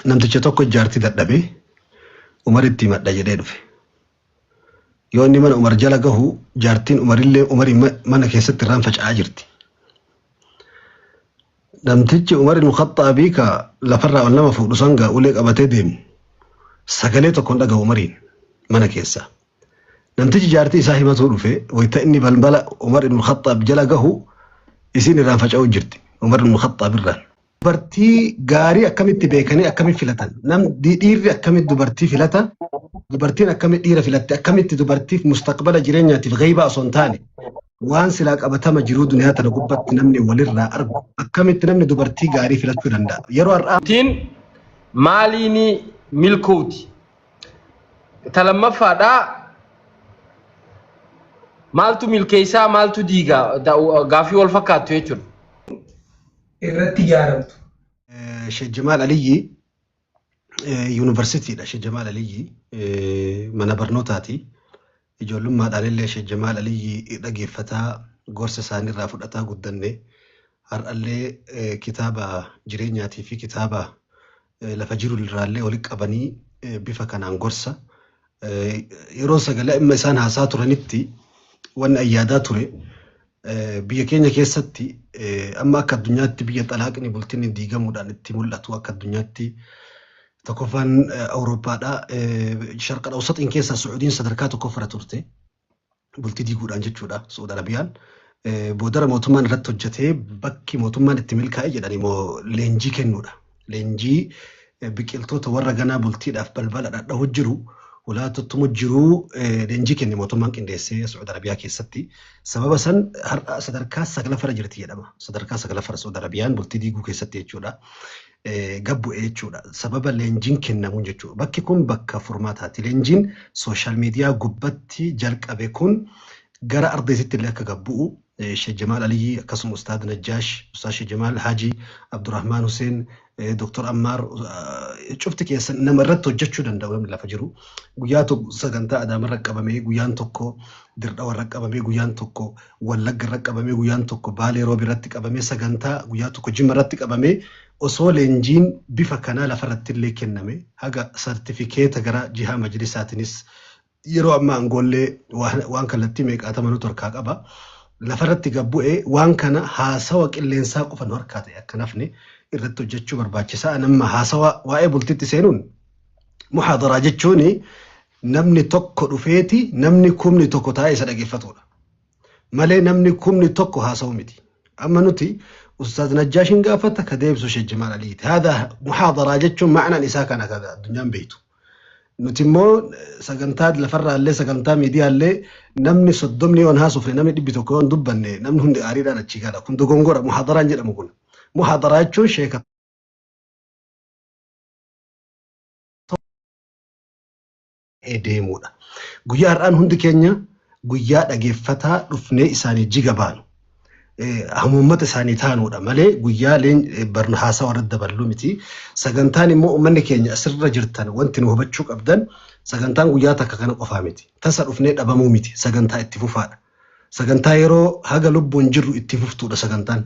namticha tokko jaartii dadhabee Umaritti madda jedhee dhufe. Yoo inni mana Umar jala gahu jaartiin Umarii mana keessatti irraan faca'aa jirti. Namtichi Umar ibn Khattaab ka lafarraa ol nama fuudhu sanga ulee qabatee deemu sagalee tokkoon dhagahu Umariin mana keessa. Namtichi jaartii isaa himatuu dhufe wayita inni balbala Umar ibn Khattaab jala gahu isin irraan faca'uu jirti. Umar ibn Khattaab irraan. Dubartii gaarii akkamitti beekanii akkamitti filatan? Dhiirri akkamitti dubartii filata? Dubartiin akkamitti dhiira filatte? Akkamitti dubartiif mustaqbala jireenyaatiif ghaibaa osoo hin taane waan silaa qabatama jiruu duniyaa tana gubbatti namni walirraa argu akkamitti namni dubartii gaarii filachuu danda'a? Yeroo har'aa maaliini milkooti? Talamaffaadhaa maaltu milkeessaa maaltu diigaa gaafii wal fakkaattu jechuudha. irratti ijaaramtu. Sheikh Jamaal Aliyyi yuunivarsiitiidha. Sheikh Jamaal Aliyyi mana barnootaati. Ijoollummaadhaan illee Sheikh Jamaal Aliyyi dhaggeeffataa gorsa isaaniirraa fudhataa guddanne har'allee kitaaba jireenyaatii fi kitaaba lafa jiru irraallee walitti qabanii bifa kanaan gorsa yeroo sagalee amma isaan haasaa turanitti wanni ayyaadaa ture. Biyya keenya keessatti amma akka addunyaatti biyya xalaaqni bultiin diigamuudhaan itti mul'atu akka addunyaatti tokkoffaan Awurooppaadhaa sharqa awsaxiin keessa Suudiin sadarkaa tokkoffarra turte bultii diiguudhaan jechuudha. Suudi Arabiyaan boodara mootummaan irratti hojjetee bakki mootummaan itti milkaa'e jedhanii moo leenjii kennuudha. Leenjii biqiltoota warra ganaa bultiidhaaf balbala dhadhaa'u jiru. Ulaa tuttumu jiru leenjii kenne mootummaan qindeessee Suudi Arabiyaa keessatti sababa san har'a sadarkaa saglaffara jirti jedhama. Sadarkaa saglaffara Suudi Arabiyaan bultii diiguu keessatti jechuudha. Gabbu'ee jechuudha. Sababa leenjiin kennamuun jechuudha. Bakki kun bakka furmaataati. Leenjiin sooshaal miidiyaa gubbatti jalqabe kun gara ardeetitti illee akka gabbu'u Sheikh Jamaal Aliyyi akkasuma Ustaad Najjaash, Ustaad Sheikh Jamaal Haji, Abdurrahmaan Hussein, Dr. Ammar cufti keessa nama irratti hojjechuu danda'u namni lafa jiru. Guyyaa tokko sagantaa Adaamarra qabamee guyyaan tokko Dirdawarra qabamee guyyaan tokko Wallaggarra qabamee guyyaan tokko Baalee Roobi irratti qabamee sagantaa guyyaa tokko Jimma irratti qabamee osoo leenjiin bifa kanaa lafarratti illee kenname haga sartifikeeta gara jihaa majlisaatiinis yeroo amma aangoollee waan kallattii meeqaatama nuti harkaa qaba. Lafarratti gabbu'ee waan kana haasawa qilleensaa qofa nu harkaa ta'e akka nafne irratti hojjechuu barbaachisaa. Nama haasawa waa'ee bultitti seenuun muhaadaraa jechuun namni tokko dhufeeti namni kumni tokko taa'ee isa dhaggeeffatudha. Malee namni kumni tokko haasawu miti. Amma nuti Ustaad Najjaashin gaafata ka deebisu Sheikh Jamaal Aliyyiiti. Haadha muhaadaraa jechuun ma'anaan isaa kana akka addunyaan beektu. Nuti immoo sagantaa lafarraa illee sagantaa miidiyaa illee namni 30 yoon haasofne namni 100 yoon dubbanne namni hundi aariidhaan achi gaala. Kun dogongora muhaadaraan jedhamu kun. Muhaadaraa jechuun sheeka deemuudha. Guyyaa har'aan hundi keenya guyyaa dhageeffataa dhufnee isaanii jiga baanu. Hamuummata isaanii taanuudha malee guyyaa barna haasaa warra dabaluu miti. Sagantaan immoo uummanni keenya asirra jirtan wanti nu hubachuu qabdan sagantaan guyyaa takka kana qofaa miti. Tasa dhufnee dhabamuu miti. Sagantaa itti fufaadha. Sagantaa yeroo haga lubbuun jirru itti fuftuudha sagantaan.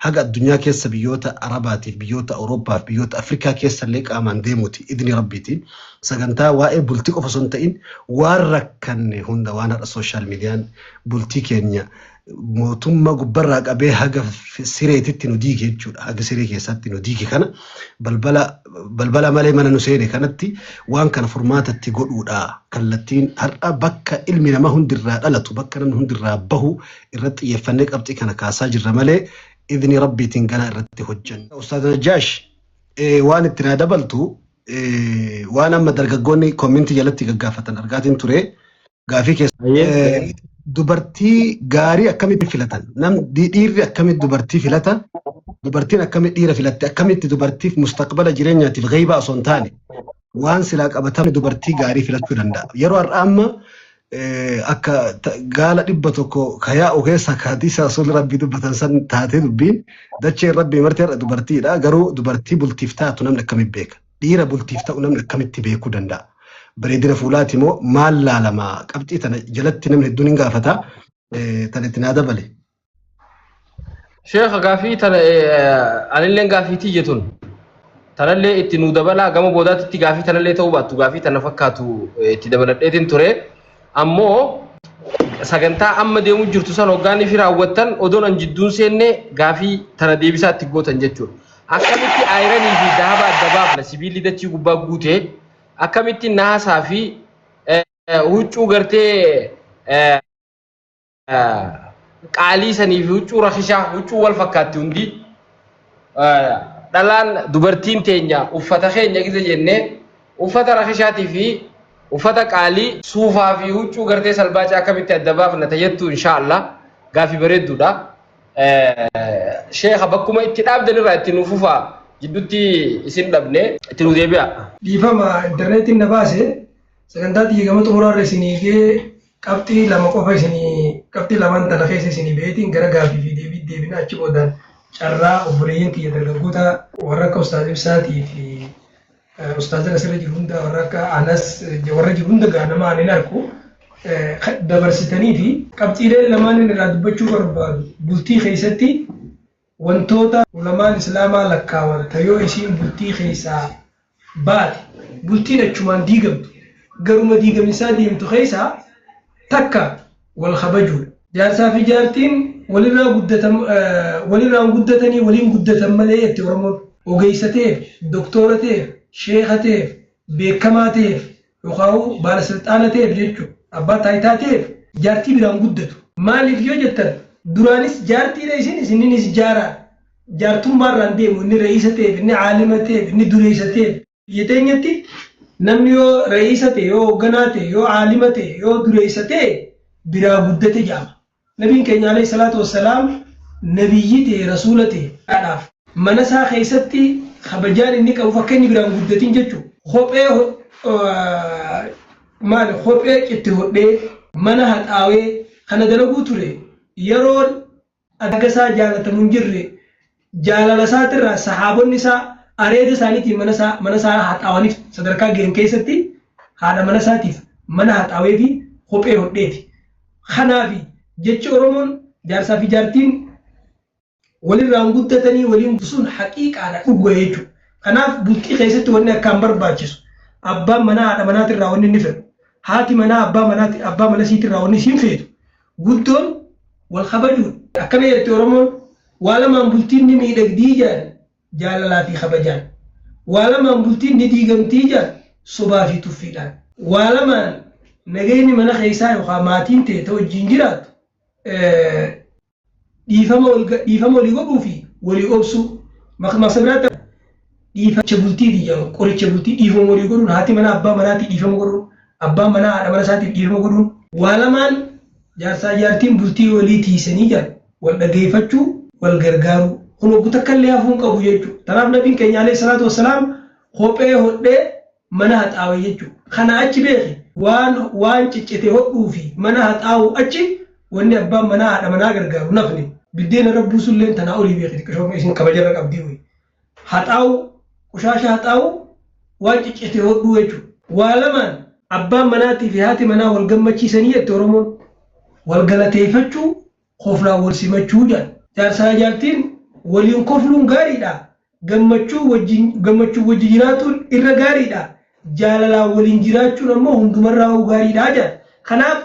Haga addunyaa keessa biyyoota Arabaatiif, biyyoota Awuroopaaf, biyyoota Afrikaa keessa illee qaamaan deemuuti idni rabbiitiin. Sagantaa waa'ee bultii qofa osoo hin ta'in waan rakkanne hunda waan har'a sooshaal miidiyaan bultii keenya mootummaa gubbarraa qabee haga sireetitti nu diige jechuudha. Haga siree keessatti nu diige kana balbala malee mana nu seene kanatti waan kana furmaatatti godhuudha. Kallattiin har'a bakka ilmi namaa hundirraa dhalatu bakka namni hundirraa bahu irratti xiyyeeffannee qabxii kana kaasaa jirra malee idni rabbiitiin ganaa irratti hojjenna. Ustaad Najjaash waan itti naa dabaltu waan amma dargaggoonni koomintii jalatti gaggaafatan argaatiin ture gaafii keessa dubartii gaarii akkamitti filatan? Dhiirri akkamitti dubartii filata? Dubartiin akkamitti dhiira filatte? Akkamitti dubartiif mustaqbala jireenyaatiif ghaibaa osoo hin taane waan silaa qabatame dubartii gaarii filachuu danda'a. Yeroo har'aa amma akka gaala 100 kayaa'u keessa kaatiisa sun rabbi dubbatan san taatee dubbiin dachee rabbi martee har'a dubartiidha. Garuu dubartii bultiif taatu namni akkamitti beeka? Dhiira bultiif ta'u namni akkamitti beekuu danda'a? Bareedina fuulaati moo maal laalama qabxii tana jalatti namni hedduun hin gaafata tan itti naa dabale. Sheekh gaafii tana anilleen gaafiitii jetun tanallee itti nu dabala gama boodaatti itti gaafii tanallee ta'uu baattu gaafii tana fakkaatu itti dabaladheetiin ture ammoo sagantaa amma deemu jirtu san hoggaanii fi raawwattan odoon an jidduun seenne gaafii tana deebisaa itti gootan jechuudha. Akkamitti aayiranii fi dahaba adda baafna sibiilli dachii gubbaa guutee akkamitti naasaa fi huccuu gartee qaalii sanii fi huccuu rakishaa huccuu wal fakkaatti hundi dhalaan dubartiin teenya uffata keenya gisa jennee uffata rakishaatii fi uffata qaalii suufaa fi huccuu gartee salbaachaa akkamitti adda baafna tayyattu inshaallah gaafii bareedduudha. Sheekha bakkuma itti dhaabdan irraa itti nuuf fufaa jidduutti isin dhabne itti nu deebi'a. Dhiifama intarneetiin na baase sagantaa xiyyeegama xumuraarra isinii gee qabxii lama qofa isinii qabxii lamaan tana keessa isinii beetiin gara gaafii fi deebina achi boodaan carraa obboleeyyan kiyya dargaggoota warra akka ustaaz Ibsaatii fi ustaaz asirra jiru hunda warra akka Anas warra jiru hunda gaanamaa ani arku dabarsitanii fi qabxiileen lamaan irraa dubbachuu barbaadu bultii keessatti wantoota ulamaan islaamaa lakkaawan tayoo isiin bultii keessaa baate bultiin achumaan diigamtu garuma diigamisaa deemtu keessaa takka wal kabajuudha. Jaarsaa fi jaartiin walirraan guddatanii waliin guddatan malee itti Oromoon ogeessa ta'eef, doktora ta'eef, sheekha ta'eef, beekamaa ta'eef yookaan baalasilxaana ta'eef jechuudha. Abbaa taayitaa ta'eef jaartii biraan guddatu. Maaliif yoo jettan duraanis jaartiidha isinis jaaraa. Jaartummaarraan deemu inni re'isa ta'eef, inni caalima ta'eef, inni dureessa ta'eef. Biyya teenyatti namni yoo re'isa ta'e, yoo hoogganaa ta'e, yoo caalima ta'e, yoo dureessa ta'e biraa guddate jedhama. Nabiin keenya alayhi salaatu wassalaam nabiyyi ta'e, rasuula ta'e dhaadhaaf. Mana isaa keessatti kabajaan inni qabu akka inni biraan guddatin jechuudha. Kophee itti hodhee mana haxaawee kana dalaguu ture yeroon adagasaa jaalatamu hin jirre jaalala isaatirraa sahaabonni isaa areeda isaaniitiin mana isaa haxaawaniif sadarkaa ga'an keessatti haadha mana isaatiif mana haxaawee fi kophee hodheeti. Kanaafi jechi Oromoon jaarsaa fi jaartiin walirraan guddatanii waliin busuun haqiiqaadha dhuguu jechuudha. Kanaaf bultii keessatti wanni akkaan barbaachisu abbaan manaa haadha manaatirraa wanni inni fedhu. Haati manaa abbaa mana siitirraa wanni isiin feetu guddoon wal kabajuudha. Akkana jetti Oromoon waa lamaan bultiin ni miidhagdii jaan jaalalaa fi kabajaan. Waa lamaan bultiin ni diigamtii jaan sobaa fi tuffiidhaan. Waa lamaan nageenyi mana keessaa yookaan maatiin ta'e wajjin jiraatu dhiifama walii godhuu fi walii obsuu maqsa biraatti dhiifacha bultiiti jedhamu qoricha bultii dhiifama walii godhuun haati manaa abbaa manaatii dhiifama godhuun abbaan manaa haadha mana isaatiif dhiifama godhuun waa lamaan jaarsaa jaartiin bultii walii tiisanii jiran wal dhageeffachuu wal gargaaruu kun oguu takka illee hafuun qabu jechuudha. Kanaaf nabiin keenya alayhi salaatu wassalaam kophee hodhee mana haxaawee jechuudha. Kana achi beeki waan ciccite hodhuu fi mana haxaawuu achi wanni abbaan manaa haadha manaa gargaaru nafni biddeena rabbuu sulleen tanaa olii beekti qishooma isin kabajarra qabdii hoyi. Haxaawuu qushaasha haxaawuu waan ciccite hodhuu jechuudha. Waa lamaan abbaan manaatii fi haati manaa wal gammachiisanii jetti Oromoon wal galateeffachuu koflaan wal simachuu jedhan. Jaarsaa jaartiin waliin kofluun gaariidha. Gammachuu wajji jiraatuun irra gaariidha. Jaalalaan waliin jiraachuun ammoo hundumarraa gaariidha jedhan. Kanaaf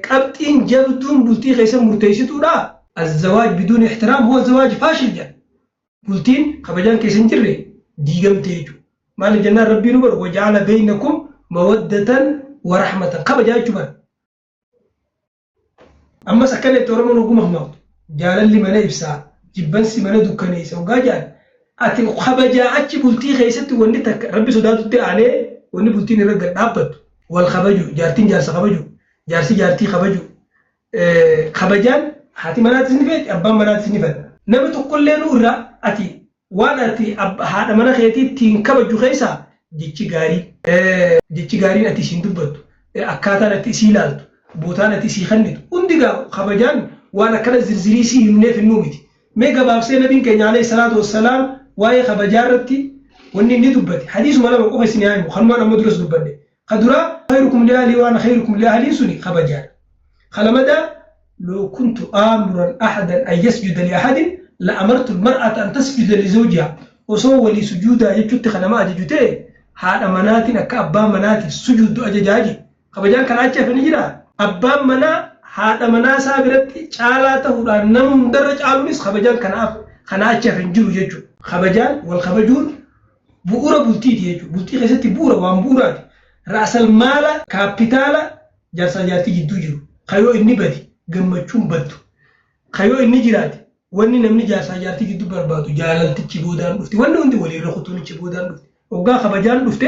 qabxiin jabduun bultii keessa murteessituudha. الزواج بدون احترام هو زواج فاشل جدا. بولتين خبجان كيسن جري ديغم تيجو مال الجنة ربي نبر وجعل بينكم مودة ورحمة خبجان جبان أما سكنت ورمون وقوم أحمد جال اللي من إبسا جبان سي من دكانيس وقاجان أتي خبجا أتي بولتي خيست ونتك ربي سوداتو تي عليه وني بولتين رجل أبد والخبجو جارتين جارس خبجو جارسي جارتي خبجو خبجان haati manaati sinifeeti abbaan manaati sinifeeti namni tokkollee nurra ati waan ati haadha mana keetiitiin kabaju keessaa jechi gaariin ati isiin dubbattu akkaataan ati isii ilaaltu bootaan ati isii kennitu hundi kabajaan waan akkana zirzirii sii himneef hin miti mee gabaabsee nabiin keenya alayhi salaatu wassalaam waa'ee kabajaa irratti wanni inni dubbate hadiisuma lama qofa isin yaa'imu kanumaan amma duras dubbanne kaduraa khayrukum li ahli waan khayrukum li ahliin suni kabajaadha kalamada لو كنت آمرا أحدا أن يسجد لأحد لأمرت المرأة أن تسجد لزوجها osoo walii sujuudaa jechuutti kanama ajaju ta'e haadha manaatiin akka abbaan manaati sujuuddu ajajaaji. Kabajaan kana achi hafanii jira. Abbaan manaa haadha manaa isaa biratti caalaa ta'uudhaan nama hundarra caaluunis kabajaan kana achi hafan jiru jechuudha. Kabajaan wal kabajuun bu'uura bultiiti jechuudha. Bultii keessatti bu'uura waan bu'uuraati. Raasal maala kaapitaala jaarsaa jaartii jidduu jiru. Kayoo inni badi gammachuun baddu. Kayoo inni jiraate wanni namni jaarsaa jaartii jidduu barbaadu jaalaltichi boodaan dhufti. Wanni hundi waliirra kutuunichi boodaan dhufti. Waggaa kabajaan dhufte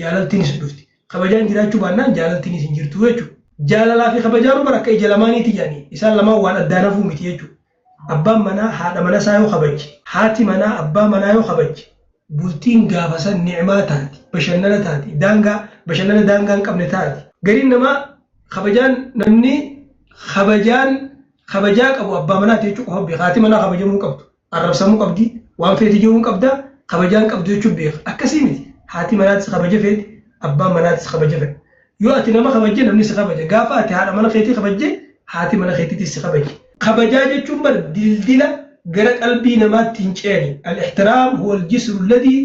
jaalaltiinis dhufti. Kabajaan jiraachuu baannaan jaalaltiinis hin jirtu jechuudha. Jaalalaa fi kabajaan bara akka ija lamaaniiti jedhanii isaan lamaan waan addaan hafuu miti jechuudha. Abbaan manaa haadha mana isaa yoo kabajje, haati manaa abbaa manaa yoo kabajje, bultiin gaafa san ni'maa taati, bashannana taati, bashannana daangaa hin qabne taati. Gariin namaa kabajaan namni kabajaa qabu abbaa manaati jechuudha qofa beeka. Haati manaa kabajamuu qabdu, arrabsamuu qabdi, waan feeti jechuu qabda, kabajaan qabdu jechuudha beeka. Akkasii miti. Haati manaatis kabaja feeti, abbaan manaatis kabaja feeti. Yoo ati nama kabajje namni si kabaja. Gaafa ati haadha mana keetii kabajje, haati mana keetiitis si kabaja. Kabajaa jechuun bara dildila gara qalbii namaatti hin ceeni. Al-ihtiraam huwa al-jisru alladhi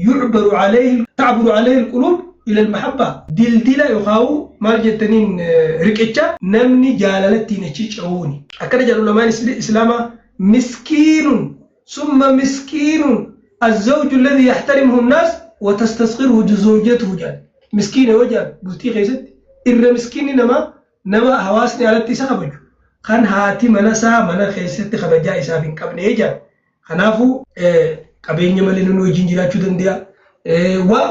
yu'baru alayhi ta'buru alayhi al-qulub ila al-mahabba. Dildila yookaan maal jettaniin riqicha namni jaalalatti achi ce'uuni. Akkana jedhu lamaan islaamaa miskiinun summa miskiinun الزوج الذي يحترمه الناس وتستصغره زوجته جان مسكين وجان بلتي خيست إر مسكين نما حواسني على التسخبج خان هاتي منسا من خيست خبجا إسابين قبل إيجان خنافو قبين يمالين نوجين جراچو دنديا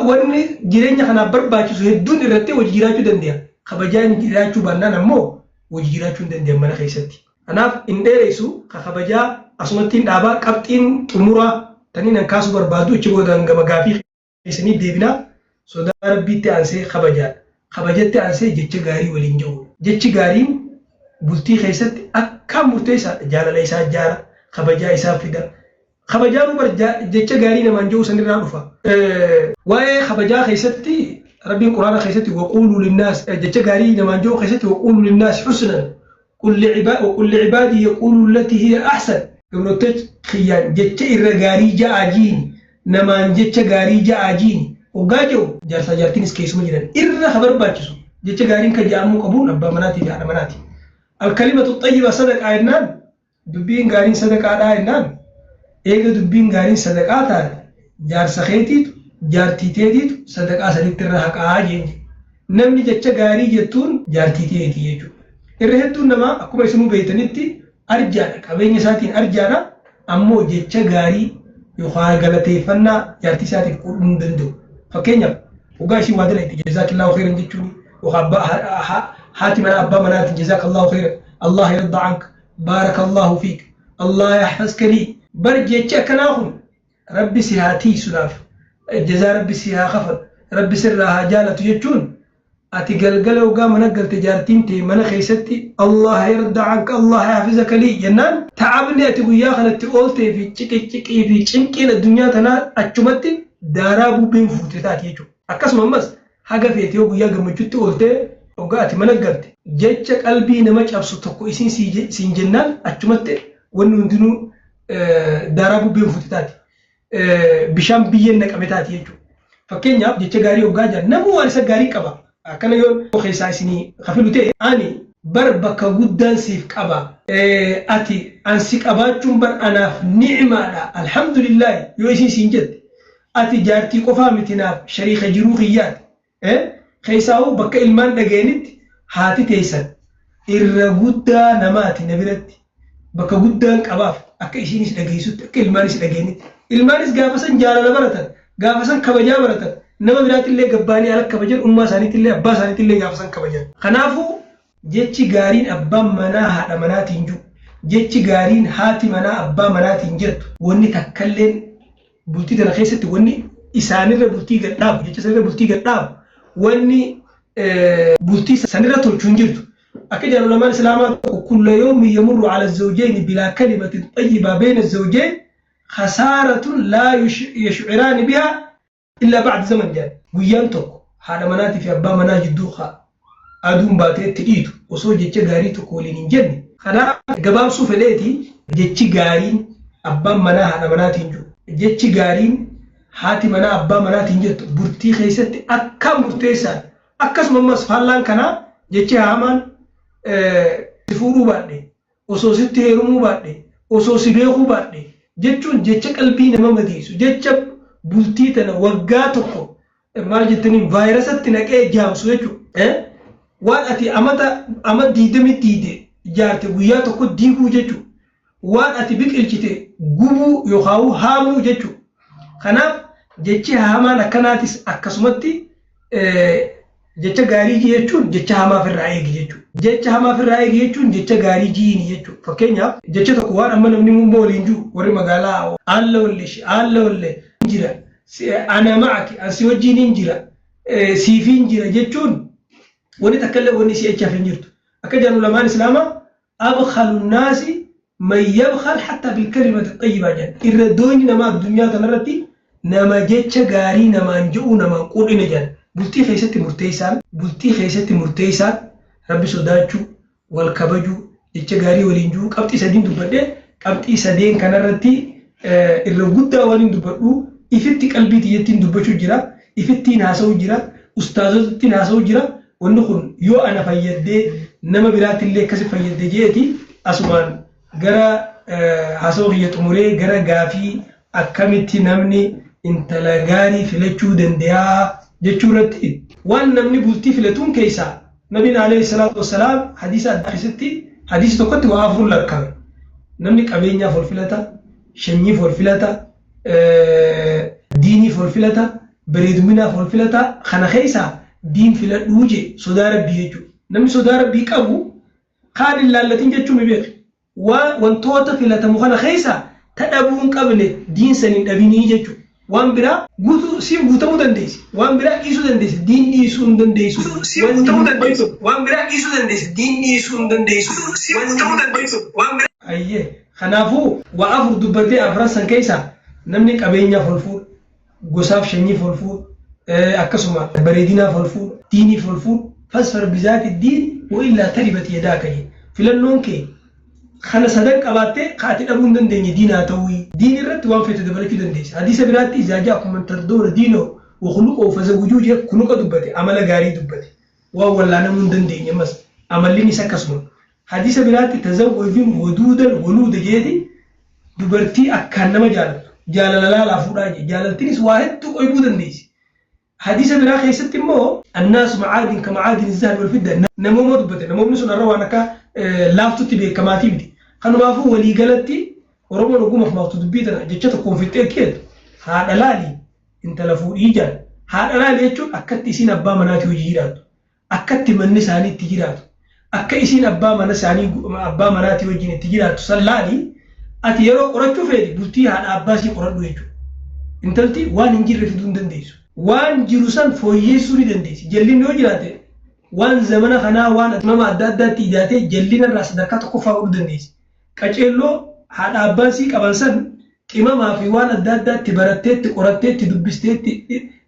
واني جيرين خنا برباچو سهدون إرتي وجيراچو دنديا خبجان جراچو بانان أمو وجيراچو دنديا من خيستي خناف إنديريسو خبجا أصمتين دابا قبطين تمورا تنين كاسو بربادو تشبودان غما غافي سني ديبنا سودا ربي تانسي خبجت انسي جچ غاري ولينجو جچ غاري بولتي خيست اكا مرتيسا جالا ليسا جارا خبجا اسا فيدا خبجا بر جچ غاري نمانجو سنرا دفا واي خبجا خيستي ربي القران خيستي وقولوا للناس جچ غاري نمانجو خيستي وقولوا للناس حسنا وكل عبادي يقولوا التي هي احسن قبلتك خيان جتة إرجاري جا عجين نمان جتة غاري جا عجين وقاجو جالس جالتين إسكيسو مجرد إر خبر باتشو جتة غارين كجامو قبول أبا مناتي جانا مناتي الكلمة الطيبة صدق آينان دبين غارين صدق آينان إيجا دبين غارين صدق آتان جار سخيتي جارتي تيدي صدق آسالك ترهق آجين نمني جتة غاري جتون جارتي تيدي يجو إرهدون نما أكو بيسمو بيتنتي أرجعنا كابين ساتين أرجعنا أمو جتة غاري يخاف غلطي فنا يارتي ساتين كون دندو فكينيا وقاشي وادنا جزاك الله خيرا جتوني وخاب حاتي من أبا منات جزاك الله خيرا الله يرضى عنك بارك الله فيك الله يحفظك لي برجع كناخن ربي سيهاتي سلاف جزا ربي سيها خفر ربي سرها جالة يجون أتي قلقل وقام نقل تجارتين تي من خيستي الله يرضى عنك الله يحفظك لي جنان تعبني أتي وياخنا تقولتي في تشكي في تشنكي الدنيا تنا أتشمتي دارابو بين فوتيتات يجو أكاس ممس حاجة في تيوب وياك مجد تقولتي وقاتي من قلت جيتشك قلبي نمج أبسط تقو إسين سين جنان أتشمتي ونندنو دارابو بين فوتيتات بشام بيينك أمتات يجو فكينيا جيتشك غاري وقاجا نمو وارسا غاري كبا أكن يوم خيساسني خفلو تي أني بربك قدان سيف كبا أتي أنسك أبا جنبر أنا في نعمة الحمد لله يوسين سنجد أتي جارتي قفا متناف شريخ جروخيات خيساو بك إلمان دقينت هاتي تيسن إرغودا نماتي نبرت بك قدان كباف أكا إسينيس دقيسوت أكا إلمانيس دقينت إلمانيس غافسن جالا لبرتن غافسن كبجا برتن نما برات اللي قباني على كبجر أمة سانيت اللي أبا سانيت اللي غافسن كبجر خنافو جتشي غارين أبا منا هذا منات إنجو جتشي غارين هاتي منا أبا منات إنجت وني تكلم بولتي تنخيست وني إسانير بولتي قدام جتشي سانير بولتي قدام وني بولتي سانير تلشونجرت أكيد العلماء الإسلام كل يوم يمر على الزوجين بلا كلمة طيبة بين الزوجين خسارة لا يشعران بها إلا بعد زمن جان ويانتوك هذا مناتي في أبا مناجي دوخا أدوم باتي تقيتو وصو جيتش غاري تقولين جن خدا قبام سوفليتي جيتش غارين أبا منا هذا مناتي نجو jechi gaariin haati manaa abbaa manaatiin jettu bultii keessatti akkam murteessaan akkasuma ammas faallaan kanaa jechi haamaan fuudhuu baadhe osoo sitti heerumuu baadhe osoo si beekuu baadhe jechuun jecha qalbii nama madeessu jecha bultii tana waggaa tokko maal jettaniin vaayirasatti naqee jaamsu jechuudha. Waan ati ama diidami diide ijaarte guyyaa tokko diiguu jechuudha. Waan ati biqilchite gubuu yookaan haamuu jechuudha. Kanaaf jechi haamaan akkanaatis akkasumatti jecha gaarii jechuun jecha hamaaf irraa eegi jechuudha. Jecha hamaaf irraa eegi jechuun jecha gaarii jiini jechuudha. Fakkeenyaaf jecha tokko waan amma namni mummoo waliin jiru warri magaalaa alla wallee jira. Ana ma'aki ansi wajjin hin jira. Siifin jira jechuun wani takkallee wani si echaaf hin jirtu. Akka jedhan ulamaan islaamaa abkhalu naasi man yabkhal hatta bilkalimati xayyibaa jedhan. Irra doonyi nama addunyaa kanarratti nama jecha gaarii namaan jedhu namaan quudhine jedhan. Bultii keessatti murteessaan rabbi sodaachuu wal kabajuu jecha gaarii waliin jiru qabxii sadiin dubbadhee qabxii sadeen kanarratti irra guddaa waliin dubbadhu ifitti qalbii tiyyattiin dubbachuu jira ifittiin haasa'uu jira ustaazotittiin haasa'uu jira wanni kun yoo ana fayyadee nama biraattillee akkasi fayyadee jeeti asumaan gara haasa'uu kiyya xumuree gara gaafii akkamitti namni intala gaarii filachuu danda'a jechuurratti waan namni bultii filatuun keessaa nabiin alayhi salaatu wassalaam hadiisa adda keessatti hadiisa tokkotti waa afur lakkame namni qabeenyaaf ol filata shanyiif ol filata diiniif ol filata bareeduminaaf ol filata kana keessaa diin filadhuu je sodaa rabbii jechuudha namni sodaa rabbii qabu kaan ilaallatiin jechuun mi beeku wantoota filatamu kana keessaa tadhabuun qabne diin saniin dhabinii jechuudha. Waan biraa guutuu siif guutamuu dandeessi. Waan biraa dhiisuu dandeessi. Diin dhiisuu hin dandeessu. Waan biraa dhiisuu dandeessi. Diin dhiisuu hin dandeessu. Waan biraa. Ayyee. Kanaafuu waa afur dubbatee afran san keessaa namni qabeenyaaf ol fuudhu, gosaaf shanyiif ol fuudhu, akkasuma bareedinaaf ol fuudhu, diiniif ol fuudhu, fasfar bizaati diin wa'illaa taribati yadaa ka'e. Filannoon kee kana sadan qabattee kaati dhabuu hin dandeenye diinaa ta'uu diin irratti waan feete dabalachuu dandeessa. Hadiisa biraatti ijaajaa akkuma tardoora diinoo wakuluqoo fazawujuu jee kunuqa dubbate amala gaarii dubbate waan wallaanamuu hin dandeenye mas amalliin isa akkasuma. Hadiisa biraatti tazawwajuun waduudan waluuda jeeti dubartii akkaan nama jaalatu jaalala laalaa fuudhaa jee jaalaltiinis waa hedduu qoybuu dandeessi. Hadiisa biraa keessatti immoo annaasu macaadin ka macaadin zahabi wal fidda namooma dubbate namoomni sun irra waan akka laaftutti beekamaatii miti. Kanumaafuu walii galatti Oromoon ogumaaf maaftu dubbii tana jecha tokkoon fixxee keetu haadha laali intala fuudhii jaan haadha laali jechuun akkatti isiin abbaa manaatii hojii jiraatu akkatti manni isaanii itti jiraatu akka isiin abbaa manaatii wajjin itti jiraatu san laali ati yeroo qorachuu feeti bultii haadha abbaa sii qoradhu jechuudha. Intalti waan hin jirre fiduu hin dandeessu. Waan jiru san fooyyeessuu ni dandeessi. Jallinni yoo jiraate waan zamana kanaa waan nama adda addaatti ijaatee jallina irraa sadarkaa tokkoffaa godhuu dandeessi. Qaceelloo haadha abbaan sii qaban san qimamaa fi waan adda addaatti barattee itti qorattee itti dubbistee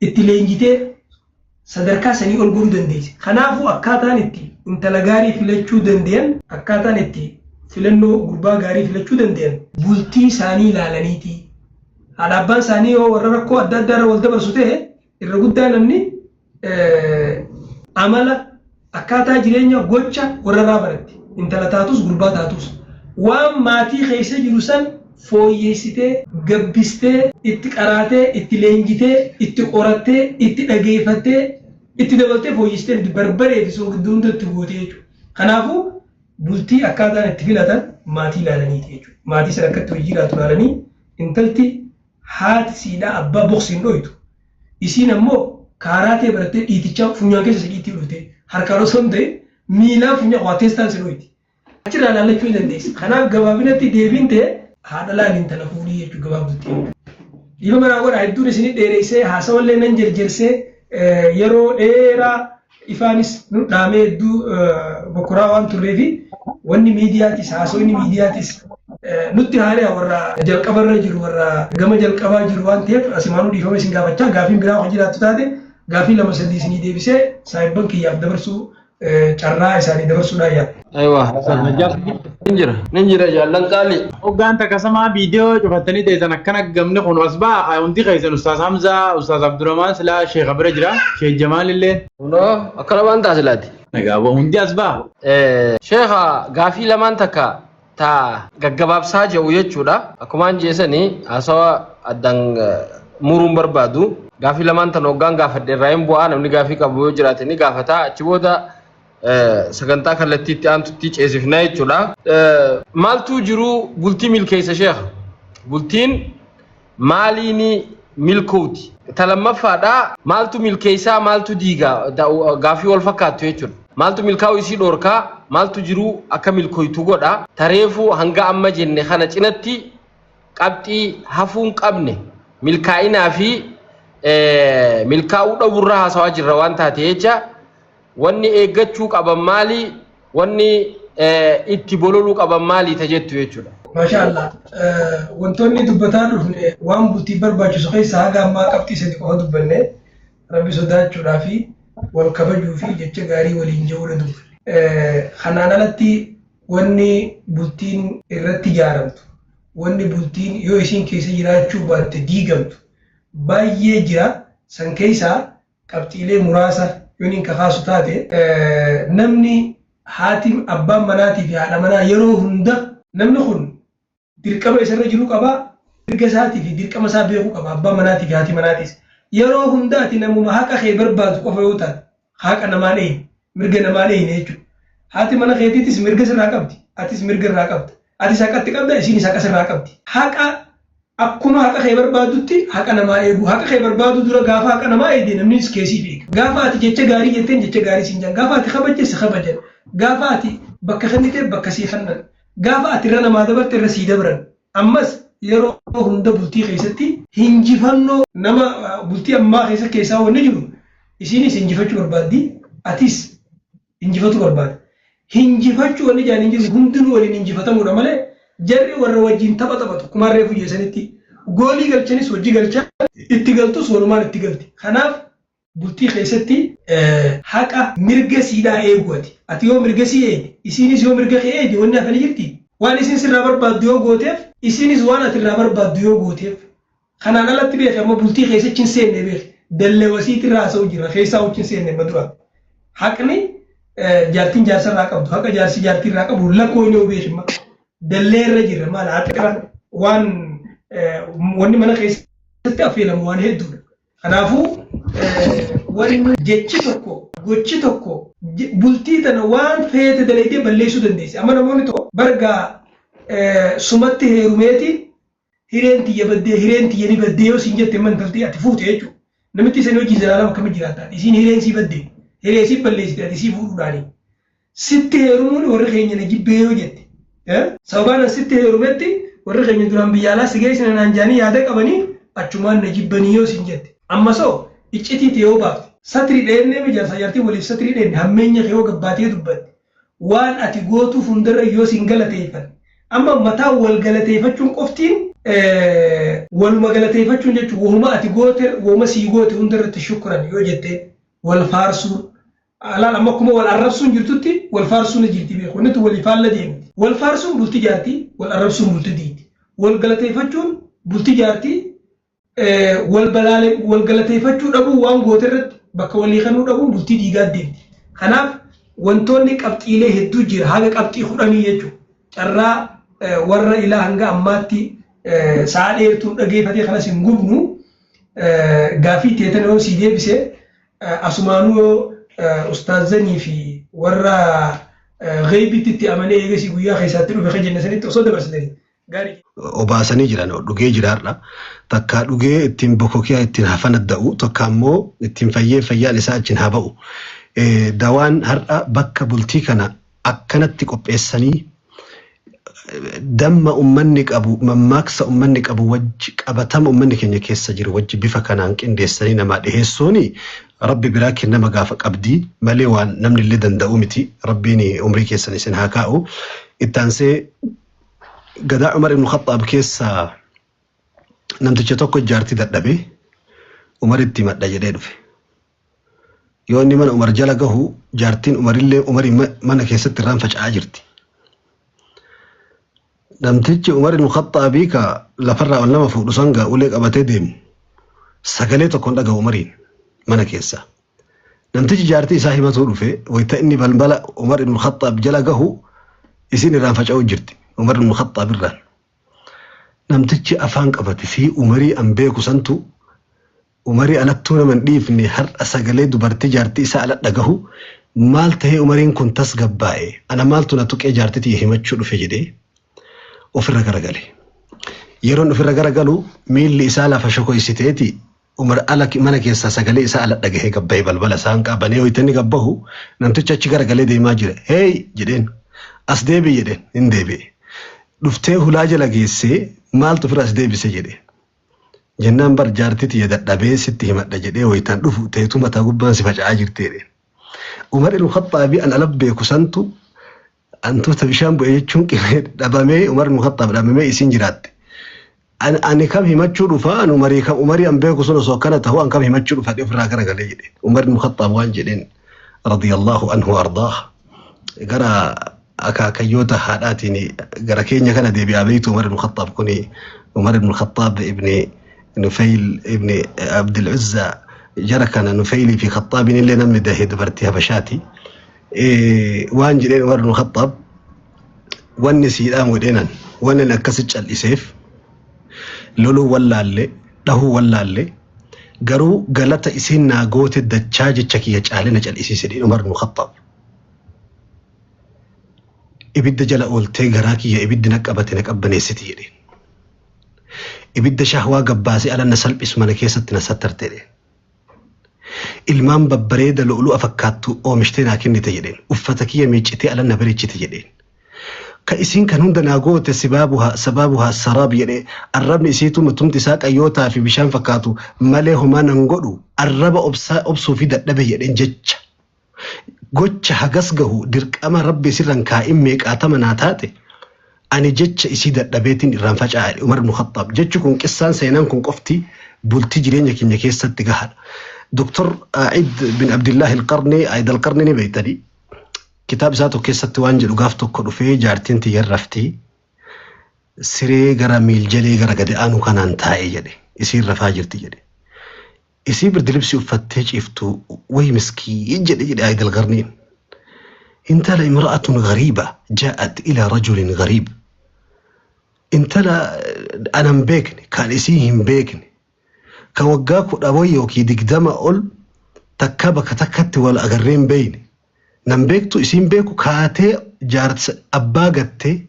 itti leenjitee sadarkaa sanii ol godhuu dandeessi. Kanaafuu akkaataan itti intala gaarii filachuu danda'an akkaataan itti filannoo gurbaa gaarii filachuu danda'an bultii isaanii ilaalaniiti. Haadha abbaan isaanii yoo warra rakkoo adda addaa irra wal dabarsu ta'e irra guddaa namni amala akkaataa jireenya gocha warra baratti intala taatus gurbaa taatus waan maatii keessa jiru san fooyyeessitee gabbistee itti qaraatee itti leenjitee itti qorattee itti dhageeffattee itti dabaltee fooyyeessitee barbaree fi soo gidduu hundatti gootee jechuudha. Kanaafuu bultii akkaataan itti filatan maatii ilaalaniiti jechuudha. Maatii sana akkatti hojii jiraatu ilaalanii intalti haati siidhaa abbaa boksiin dhoytu. Isiin ammoo kaaraatee barattee dhiitichaa funyaan keessa si dhiitti dhufte harkaan osoo hin ta'in miilaan funyaan waa teestaan si dhoyti. Achirraa laallachuu hin dandeessi. Kanaaf gabaabinatti deebiin ta'e haadha laaliin tana fuudhii jechuudha gabaabdutti. Dhiiba manaa godhaa hedduun isinii dheereessee haasawallee nan jarjarsee yeroo dheeraa ifaanis nu dhaamee hedduu bokkoraa waan turreefi wanni miidiyaatis haasawni miidiyaatis nutti haala warra jalqabarra jiru warra gama jalqabaa jiru waan ta'eef asimaanuu dhiifama isin gaafachaa gaafiin biraa hojii jiraattu taate gaafii lama sadii isinii deebisee saayibban kiyyaaf dabarsuu carraa isaanii dabarsuudhaan yaala. Aywa, ninjira jaallan qaali. Hoggaan takka samaa viidiyoo cufattanii teessan akkana gamni kun as ba'a hundi keessan Ustaaz Hamzaa, Ustaaz Abdurrahmaan silaa Sheekh Abira jira, Sheekh Jamaal illee. Kunoo akkana waan taasilaati. Nagaa hundi as ba'a. Sheekha gaafii lamaan takka ta gaggabaabsaa jedhu jechuudha. Akkumaan jeesanii haasawaa addaan muruun barbaadu. Gaafii lamaan tan hoggaan gaafadhe irraa hin bu'aa namni gaafii qabu yoo jiraate ni gaafataa achi booda sagantaa kallattiitti aantutti ceesifnaa jechuudha. Maaltu jiru bultii milkeessa sheekha? Bultiin maaliin milkooti? Talammaffaadha maaltu milkeessaa maaltu diigaa gaafii wal fakkaattu jechuudha. Maaltu milkaa'u isii dhorkaa maaltu jiru akka milkooytu godha. Tareefuu hanga amma jenne kana cinatti qabxii hafuun qabne milkaa'inaa fi milkaa'uu dhabuurraa haasawaa jirra waan taate jecha wanni eeggachuu qaban maali wanni itti bololuu qaban maali tajettu jechuudha. Maashaallah wantoonni dubbataa dhufne waan bultii barbaachisu keessa haga ammaa qabxii sadii qofa dubbanne rabbi sodaachuudhaa fi wal kabajuu fi jecha gaarii waliin jiruudha dubbanne. Kanaan alatti wanni bultiin irratti ijaaramtu wanni bultiin yoo isiin keessa jiraachuu baatte diigamtu baay'ee jira san keessaa qabxiilee muraasa yooniin kakaasu taate namni haati abbaan manaatii fi haadha manaa yeroo hunda namni kun dirqama isarra jiru qaba mirga isaatii fi dirqama isaa beekuu qaba abbaan manaatii fi haati manaatis yeroo hundaati namuma haqa kee barbaadu qofa yoo taate haqa namaa dheeyne mirga namaa dheeyne jechuudha. Haati mana keetiitis mirga sirraa qabdi atis mirga irraa qabda atis haqatti qabda isiinis haqa sirraa qabdi. Haqa akkuma haqa kee barbaadutti haqa namaa eegu haqa kee barbaadu dura gaafa haqa namaa eegde namnis keessiif eega. Gaafa ati jecha gaarii jetteen jecha gaarii siin jedhan gaafa ati kabajjeesse kabajan gaafa ati bakka kennite bakka sii kennan gaafa ati irra namaa dabarte irra sii dabran ammas yeroo hunda bultii keessatti hinjifannoo nama bultii ammaa keessaa wanni jiru isiinis hinjifachuu barbaaddi atis hinjifatu barbaada. Hinjifachuu wanni jaan hin jiru hundinuu waliin hinjifatamuudha malee jarri warra wajjin tapha taphatu kumaan reefu jeesanitti goolii galchanis hojii galchaa itti galtus walumaan itti galti. Kanaaf bultii keessatti haqa mirga siidhaa eegu ati yoo mirga sii eegi isiinis yoo mirga kee eegi wanni hafanii jirti. Waan isin sirraa barbaaddu yoo gooteef isiinis waan ati irraa barbaaddu yoo gooteef kanaan alatti beeki amma bultii keessatti hin seenne beeki dallee wasiitti irraa haasa'u jira keessaa wajjin seenne madura. Haqni jaartiin jaarsarraa qabdu haqa jaarsi jaartii irraa qabu lakkoon yoo beekima. Dallee irra jirra maal haqa waan wanni mana keessatti affeelamu waan hedduudha. Kanaafuu wanni jechi tokko gochi tokko bultii tana waan feete dalaydee balleessuu dandeessi. Amma namoonni tokko bargaa sumatti heerumeetiin hireen tiyya baddee hireen tiyya ni baddee yoo siin jette mantaltee ati fuute jechuudha. Namitti isin hojii zalaalama akkamitti jiraata? Isiin hireen sii baddee hiree sii balleessite ati sii fuudhuudhaani. Sitti heerumuun warri keenya na jibbee yoo jette. Sababaan sitti heerumetti warri keenya duraan biyya alaa si geessina naan jaanii yaada qabanii achumaan na jibbanii yoo siin jette. Amma soo iccitiiti yoo baafte satrii dheennee mijaarsa jaartii waliif satrii dheenne hammeenya kee yoo gabbaatee dubbatte waan ati gootuuf hundarra yoo siin galateeffan amma mataa wal galateeffachuun qoftiin waluma galateeffachuun jechuun wahuma ati goote wahuma sii goote hundarratti shukran yoo jette wal faarsuun alaal amma akkuma wal arrabsuun jirtutti wal faarsuun jirti beeku wanti walii faalla deemti wal faarsuun bultii jaartii wal arrabsuun bultii diiti wal galateeffachuun bultii jaartii wal galateeffachuu dhabuu waan goote irratti bakka walii kennuu dhabuun bultii dhiigaa deemti. Kanaaf wantoonni qabxiilee hedduu jira haga qabxii 10 jechuudha. Carraa warra ilaa hanga ammaatti sa'a dheertuun dhageeffatee kanas hin gubnu gaafii teetan yoo sii deebise asumaanuu yoo ustaazanii fi warra gheebitti amanee eegasii guyyaa keessatti dhufe kan jenne sanitti osoo dabarsitanii. Obaasanii jiran dhugee jiraarra takka dhugee ittiin bokokiyaa ittiin hafan adda'u tokko ammoo ittiin fayyaan isaa achiin haa ba'u. Dawaan har'a bakka bultii kana akkanatti qopheessanii damma ummanni qabu mammaaksa ummanni qabu wajji qabatama ummanni keenya keessa jiru wajji bifa kanaan qindeessanii namaa dhiheessuuni rabbi biraa kennama gaafa qabdii malee waan namni illee danda'u miti rabbiin umrii keessan isin haa kaa'u. Ittaansee Gadaa Umar ibn Khattab keessa namticha tokko jaartii dadhabe Umar itti madda jedhee dhufe. يوني من عمر جلقه جارتين عمر اللي عمر من كيست الران فجأة جرتي لم تجي عمر المخطأ بيك لفرع ولا ما فوق سانغا ولك أبتي ديم سكليتو كون دغ عمرين من كيسا لم تجي جارتي صاحبة توفي ويتأني بالبلا عمر بن الخطاب جلقه يسين الران فجأة جرتي عمر بن الخطاب الران لم تجي أفانك أبتي في عمري أمبيكو سنتو عمري ألتونا من ديفني هر أساقلي دبرتي جارتي سألت دقه مالته عمرين كنت تسقب باي أنا مالتو نتوك جارتي تيهمتشو في جدي وفي الرقرقالي يرون في الرقرقالو مين اللي إسالة فشكو يسيتيتي عمر ألك منك يساسقلي سألت دقه قباي بالبلا سانكا بنيو يتني قبه نمتو تشاچي قرقالي دي ماجره هاي جدين أسديبي جدين انديبي دفتيه هلاجة لقيسي مالتو في أسديبي سجدين jennaan bar jaartiti ya dadhabee sitti himadha jedhee wayitaan dhufu teetu mataa gubbaan si faca'aa jirteedhe. Umar ibn Khattaab an alabbee kusantu antuuta bishaan bu'ee jechuun qimee dhabamee Umar ibn Khattaab dhabamee isin jiraatte. Ani kam himachuu dhufa an Umarii an beeku sun osoo akkana ta'u an kam himachuu dhufa ofirraa garagalee jedhe. Umar ibn Khattaab waan jedheen radiyallahu anhu ardaah gara akaakayyoota haadhaatiin gara keenya kana deebi'aa beektu Umar ibn Khattaab kuni Umar ibn Khattaab ibn نفيل ابن عبد العزة جرى كان نفيلي في خطاب اللي نمي ده دبرتها بشاتي وان جرين ور الخطاب والنسي الان ودينا وانا نكسج الاسيف لولو ولا اللي له ولا اللي قرو قالت اسين ناغوت الدجاج تشكي علينا جل اسيس عمر بن الخطاب ابد جل قلت غراكي يا ابد نقبتك ابنيستي ibidda shahwaa gabbaasee alanna salphismana keessatti na sattarteedhe. Ilmaan babbareeda lu'lu'a fakkaattu oomishtee naa kennite jedheen. Uffata kiyya miiccitee alanna bareechite jedheen. Ka isiin kan hunda naa goote sabaabuhaa saraab jedhee arrabni isiitu mutumti isaa qayyootaa fi bishaan fakkaatu malee homaa nan godhu arraba obsuu fi dadhabe jedheen jecha. Gocha hagas gahu dirqama rabbi sirran kaa'in meeqaatama naa taate. أنا جتش إسيد الدبيتين إيران فجأة عمر بن الخطاب جتش كون قصان سينان كون قفتي بولتي جرين يكين يكيسة تجاهل دكتور عيد بن عبد الله القرني عيد القرني نبيتني كتاب ذاته كيسة وانجل وقافتو كروفي جارتين تيرفتي سري غرا ميل جلي غرا قد آنو كان انتهي جدي يصير رفاجر تجدي يصير بردلبسي وفتش إفتو وي مسكي يجدي عيد القرنين انت لامرأة غريبة جاءت إلى رجل غريب انت لا أنا مبيكني كان إسيهم بيكني كوقاكو أبويو كي دقدام أقول تكبك تكت ولا أغرين بيني نمبيكتو إسيهم بيكو كاتي جارت أبا قتي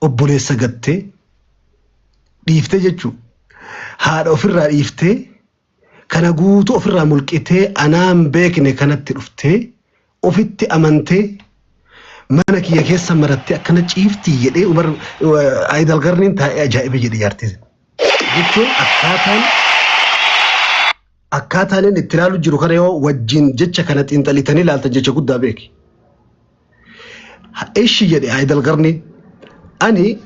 أبوليسا قتي ديفتي جتشو هذا أفرا ديفتي كان قوتو أفرا ملكتي أنا مبيكني كانت تلفتي وفيتي أمانتي مانا كي يكيسا مرتي أكنا جيفتي يدي ومر عيد القرنين تا أجائب جدي يارتزن جيتو أكاتان الاتلالو جيرو خريو وجين جيتشا كانت انتاليتاني لالتا جيتشا قد دابيك إيش يدي عيد القرنين أني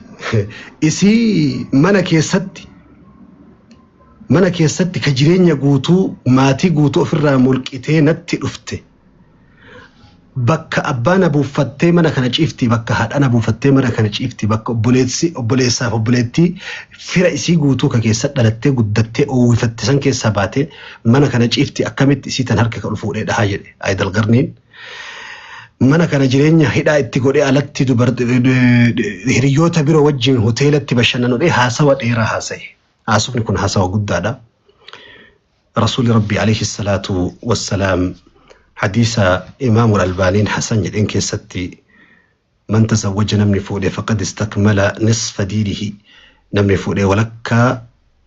إسي مانا كيستي كجرين يقوتو ماتي قوتو فرا ملكتي نتي أفتي bakka abbaan abuuffattee mana kana ciifti bakka haadhaan abuuffattee mana kana ciifti bakka obboleessaaf obboleettii fira isii guutuu ka keessa dhalattee guddattee oowwifatte san keessaa baatee mana kana ciifti akkamitti isii tan harka kan fuudhee dhahaa jedhe Aayidal Qarniin mana kana jireenya hidhaa itti godhee alatti hiriyoota biroo wajjin hoteelatti bashannanudhee haasawa dheeraa haasa'e haasofni kun haasawa guddaadha rasuuli rabbii alayhi salaatu wassalaam حديث إمام الألباني حسن جدين كيستي من تزوج نمني فودي فقد استكمل نصف دينه نمني فودي ولك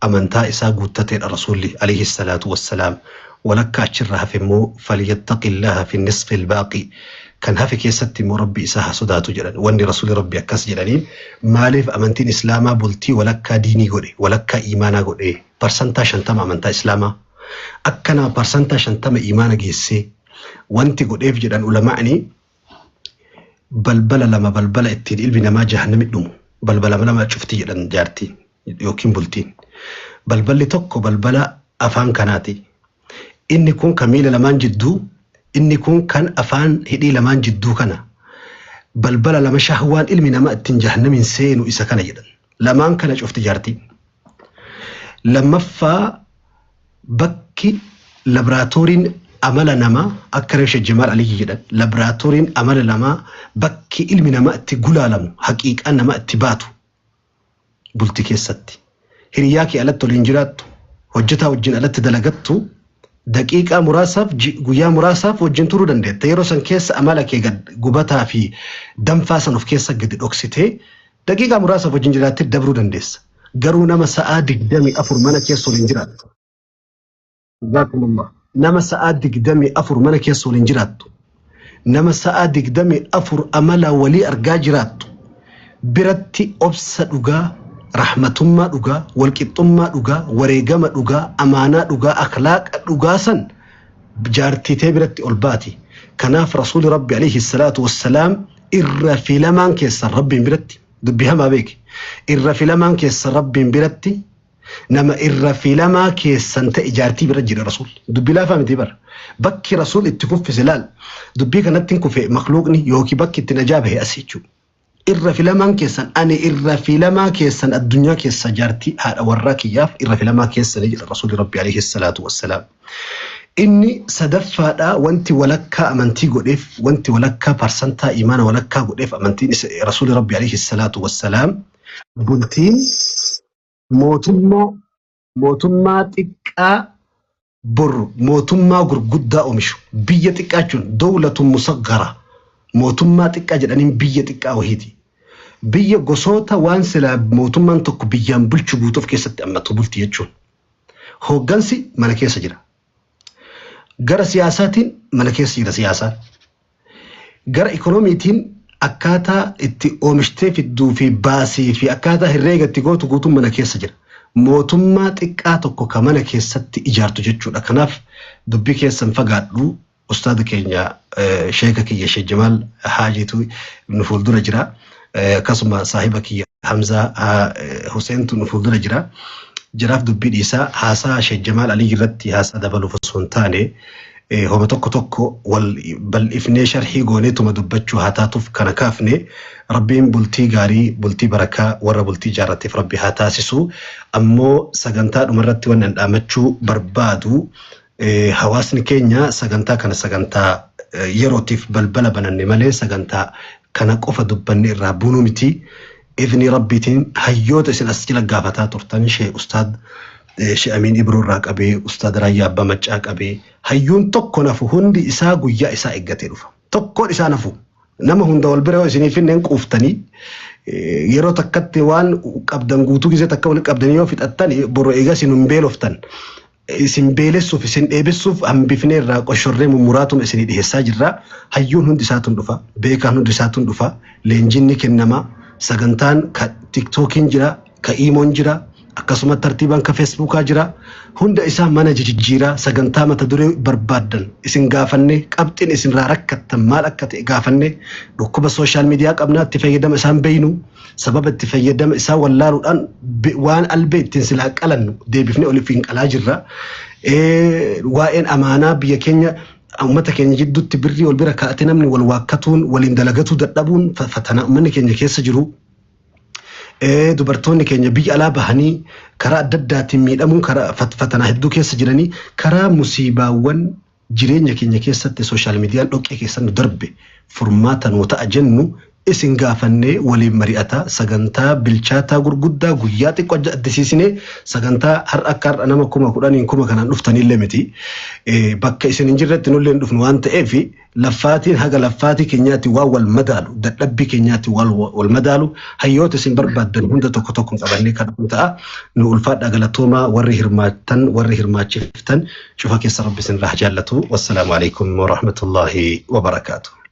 أمنتا إسا قوتتين الرسول عليه الصلاة والسلام ولك أشرها في مو فليتق الله في النصف الباقي كان هفي كيستي مربي إساها صداتو جلن واني رسول ربي أكس جلنين مالف أمنتين إسلاما بلتي ولك ديني قولي ولك إيمانا قولي برسنتا شنتم أمنتا إسلاما أكنا برسنتا شنتم إيمانا جيسي وانتي قد افجدان علماءني بلبلا لما بلبلا اتين البنا ما جهنم النمو بلبلا لما شفتي جدان جارتي يوكين بلتين بلبل توكو بلبلا أفان كاناتي inni kun kamiila lamaan jidduu inni kun kan afaan hidhii lamaan jidduu kana balbala lama shahwaan ilmi nama ittiin jahannamin seenu isa kana jedhan lamaan kana cufti jaartii lammaffaa bakki laboraatooriin amala nama akka reef Jamaal Aliyyi jedhan laboraatooriin amala nama bakki ilmi nama itti gulaalamu haqiiqaan nama itti baatu bulti keessatti hiriyaa kee alatti waliin jiraattu hojjetaa wajjin alatti dalagattu daqiiqaa muraasaaf guyyaa muraasaaf wajjin turuu dandeetta yeroo san keessa amala kee gubataa fi danfaa san of keessa gadi dhoksitee daqiiqaa muraasaaf wajjin jiraattee dabruu dandeessa garuu nama sa'aa 24 mana keessa waliin jiraattu nama sa'aa 24 mana keessa waliin jiraattu nama sa'aa 24 amala walii argaa jiraattu biratti obsa dhugaa rahmatummaa dhugaa walqixxummaa dhugaa wareegama dhugaa amaanaa dhugaa akhlaaqa dhugaa san jaartitee biratti ol baati kanaaf rasuuli rabbi alayhi salaatu wassalaam irra filamaan keessa rabbiin biratti dubbii hamaa beeki irra filamaan keessa rabbiin biratti nama irra filamaa keessan ta'e jaartii bira jira rasuul dubbii laafaa miti bara bakki rasuul itti kuffise laal dubbii kanatti hin kufe makhluuqni yookiin bakki itti najaa bahe asii jechuudha irra filamaan keessan ani irra filamaa keessan addunyaa keessa jaartii haadha warraa kiyyaaf irra filamaa keessan jedha rasuuli rabbi alayhi salaatu wassalaam inni sadaffaadha wanti walakkaa amantii godheef wanti walakkaa parsantaa imaana walakkaa godheef amantiin rasuuli rabbi alayhi salaatu wassalaam bultiin mootummaa xiqqaa bor mootummaa gurguddaa oomishu biyya xiqqaachuun dawlatun musaggara mootummaa xiqqaa jedhaniin biyya xiqqaa wahiiti biyya gosoota waan silaa mootummaan tokko biyyaan bulchu guutuuf keessatti ammatu bulti jechuun hooggansi mana keessa jira gara siyaasaatiin mana keessa jira siyaasaan gara ikoonomiitiin akkaataa itti oomishtee fidduu fi baasii fi akkaataa herreega itti gootu guutuun mana keessa jira mootummaa xiqqaa tokko ka mana keessatti ijaartu jechuudha kanaaf dubbii keessan fagaadhu ustaad keenya sheeka kiyya Sheikh Jamaal Haajitu nu fuuldura jira kasuma saahiba kiyya Hamza Hussein tu nu fuuldura jira jiraaf dubbii dhiisaa haasaa Sheikh Jamaal Ali irratti haasaa dabaluuf osoo hin taane homa tokko wal bal'ifnee sharhii gooneetuma dubbachuu haa taatuuf kana kaafne rabbiin bultii gaarii bultii barakaa warra bultii jaarratteef rabbi haa taasisu ammoo sagantaa dhumarratti waan dhaamachuu barbaadu hawaasni keenya sagantaa kana sagantaa yerootiif balbala bananne malee sagantaa kana qofa dubbanne irraa buunuu miti idni rabbiitiin hayyoota isin as jala gaafataa turtan Sheikh Ustaad Sheikh Amin Ibro irraa qabee Ustaad Raayyaa Abbaa Maccaa qabee hayyuun tokko nafu hundi isaa guyyaa isaa eeggatee dhufa tokkoon isaa nafu nama hunda wal bira isiniif hin quuftanii yeroo takkatti waan qabdan guutuu gisee takka wal qabdanii yoo fixattan boroo eegaa isin hin beeloftan isin beelessuuf isin dheebessuuf hambifnee irraa qoshorree mummuraatuma isinii dhiheessaa jirra hayyuun hundi isaatuun dhufa beekaan hundi isaatuun dhufa leenjiin ni kennama sagantaan ka tiktookiin jira ka iimoon jira akkasuma tartiibaan ka feesbuukaa jira hunda isaa mana jijjiiraa sagantaa mata duree barbaaddan isin gaafanne qabxiin isin raa rakkattan maal akka ta'e gaafanne dhukkuba sooshaal miidiyaa qabnaa itti fayyadama isaan beeynu sababa itti fayyadama isaa wallaaluudhaan waan albee ittiin silaa qalannu deebifnee oliif hin qalaa jirra waa'een amaanaa biyya keenya ummata keenya jidduutti birrii wal bira kaa'ate namni wal waakkatuun waliin dalagatuu dadhabuun fatanaa ummanni keenya keessa jiru dubartoonni keenya biyya alaa bahanii karaa adda addaatiin miidhamuun karaa fatanaa hedduu keessa jiranii karaa musiibaawwan jireenya keenya keessatti sooshaal miidiyaan dhoqqee keessatti darbe furmaata nuu ta'a jennu isin gaafannee waliin mari'ata sagantaa bilchaataa gurguddaa guyyaa xiqqoo addisiisnee sagantaa har'a akka har'a nama 10,000 kanaan dhuftanillee miti bakka isin hin jirretti nullee dhufnu waan ta'eef laffaatiin haga laffaatii keenyaatti waan wal madaalu dadhabbii keenyaatti wal madaalu hayyoota isin barbaaddan hunda tokko qabannee kan ta'a nu ulfaadha galatoomaa warri hirmaattan warri hirmaachiftan cufa keessa rabbi isin irraa jaallatu wassalaamu alaikum wa rahmatullahi wa barakaatuh